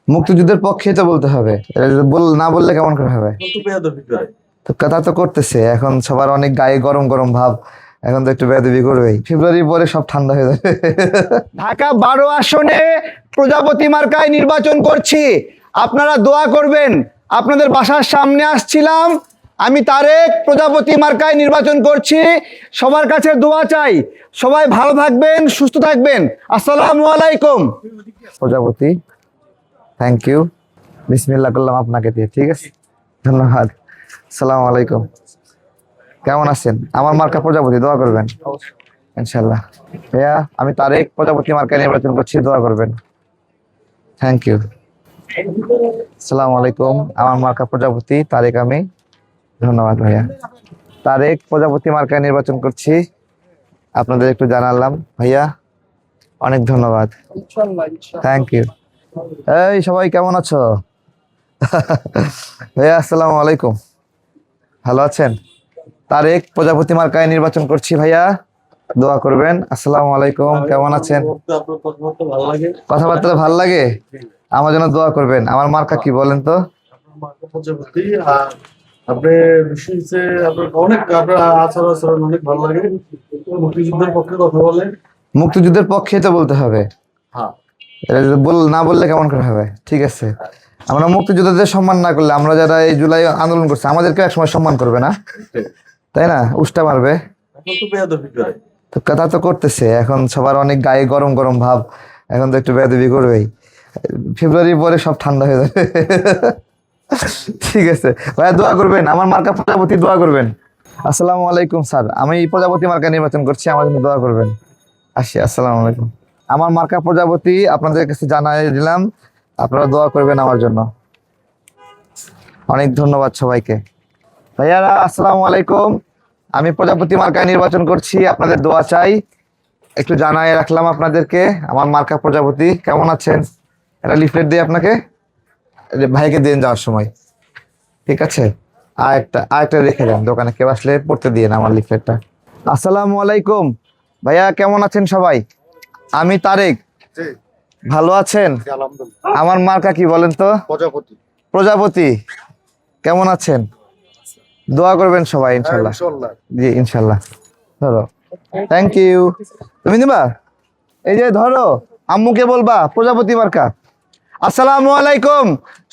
মুক্তিযুদ্ধের পক্ষে তো বলতে হবে, এটা যদি না বললে কেমন করে হবে? তো কথা তো করতেছে, এখন সবার অনেক গায়ে গরম গরম ভাব, এখন তো একটু বেয়াদবি করবেই। ফেব্রুয়ারি পরে সব ঠান্ডা হয়ে যাবে। ঢাকা 12 আসনে প্রজাপতি মার্কায় নির্বাচন করছি, আপনারা দোয়া করবেন। আপনাদের বাসার সামনে আসছিলাম, আমি তারেক প্রজাপতি মার্কায় নির্বাচন করছি, সবার কাছে দোয়া চাই। সবাই ভালো থাকবেন, সুস্থ থাকবেন। আসসালামু আলাইকুম। প্রজাপতি, থ্যাংক ইউ। বিসমিল্লাহ করলাম আপনাকে দিয়ে, ঠিক আছে, ধন্যবাদ। আসসালামু আলাইকুম। কেমন আছেন? আমার মার্কা প্রজাপতি, দোয়া করবেন ইনশাল্লাহ। ভাইয়া, আমি তারেক প্রজাপতি মার্কা নির্বাচন করছি, দোয়া করবেন। Thank you. আসসালামু আলাইকুম। আমার মার্কা প্রজাপতি, তারেক আমি। ধন্যবাদ ভাইয়া। তারেক প্রজাপতি মার্কা নির্বাচন করছি, আপনাদের একটু জানালাম ভাইয়া, অনেক ধন্যবাদ। Thank you. এই সবাই কেমন আছো? ভাইয়া আসসালামু আলাইকুম, ভালো আছেন? তারেক প্রজাপতি মার্কায় নির্বাচন করছি ভাইয়া, দোয়া করবেন। আসসালামু আলাইকুম, কেমন আছেন? কথাবার্তা ভালো লাগে, আমার জন্য দোয়া করবেন। আমার মার্কা কি বলেন তো? মুক্তিযুদ্ধের পক্ষে তো বলতে হবে, এটা যদি না বললে কেমন করে হবে? ঠিক আছে, আমরা মুক্তিযোদ্ধাদের সম্মান না করলে, আমরা যারা এই জুলাই আন্দোলন করছে আমাদেরকে একসময় সম্মান করবে না, তাই না? উষ্টা মারবে। তো কথা তো করতেছে, এখন সবার অনেক গায়ে গরম গরম ভাব, এখন তো একটু বেয়াদবি করবেই। ফেব্রুয়ারি পরে সব ঠান্ডা হয়ে যাবে। ঠিক আছে ভাইয়া, দোয়া করবেন। আমার মার্কা প্রজাপতি, দোয়া করবেন। আসসালামু আলাইকুম স্যার, আমি প্রজাপতি মার্কা নির্বাচন করছি, আমার জন্য দোয়া করবেন। আসি, আসসালামু আলাইকুম। আমার মার্কা প্রজাপতি, আপনাদের কাছে জানাই দিলাম, আপনারা দোয়া করবেন আমার জন্য। অনেক ধন্যবাদ সবাইকে। ভাইয়ারা আসসালামু আলাইকুম, আমি প্রজাপতি মার্কায় নির্বাচন করছি, আপনাদের দোয়া চাই। একটু জানাই রাখলাম আপনাদেরকে, আমার মার্কা প্রজাপতি। কেমন আছেন? একটা লিফলেট দিই আপনাকে, ভাইকে দিন যাওয়ার সময়, ঠিক আছে? আরেকটা রেখে দেন, দোকানে কেউ আসলে পড়তে দিয়ে আমার লিফলেটটা। আসসালামু আলাইকুম ভাইয়া, কেমন আছেন সবাই? আমি তারেক, ভালো আছেন? আমার মার্কা কি বলেন তো? প্রজাপতি। প্রজাপতি, কেমন আছেন? দোয়া করবেন সবাই ইনশাল্লাহ। জি ইনশাল্লাহ। ধরো, থ্যাংক ইউ। তুমি দিবা? এই যে ধরো, আম্মুকে বলবা প্রজাপতি মার্কা। আসসালামু আলাইকুম,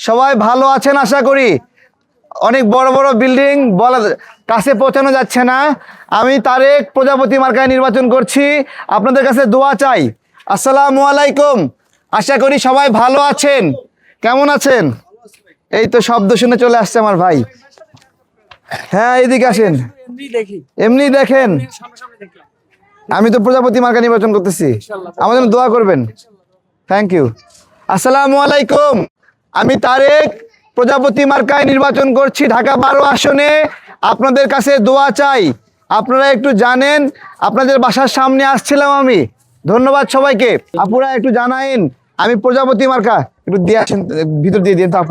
সবাই ভালো আছেন আশা করি। অনেক বড় বড় বিল্ডিং, বলা কাছে পৌঁছানো যাচ্ছে না। আমি তারেক প্রজাপতি মার্কায় নির্বাচন করছি, আপনাদের কাছে দোয়া চাই। আসসালামু আলাইকুম, আশা করি সবাই ভালো আছেন। কেমন আছেন? এই তো শব্দ শুনে চলে আসছে আমার ভাই। হ্যাঁ এদিকে আসেন, এমনি দেখেন। আমি তো প্রজাপতি মার্কা নির্বাচন করতেছি, আমার জন্য দোয়া করবেন। Thank you. আসসালামু আলাইকুম, আমি তারেক প্রজাপতি মার্কায় নির্বাচন করছি, ঢাকা 12 আসনে। আপনাদের কাছে দোয়া চাই, আপনারা একটু জানেন, আপনাদের বাসার সামনে আসছিলাম আমি। ধন্যবাদ সবাইকে। আপুরা একটু জানাইন, আমি প্রজাপতি মার্কা, একটু দিয়ে আসেন, ভিতর দিয়ে দিন তো আপু।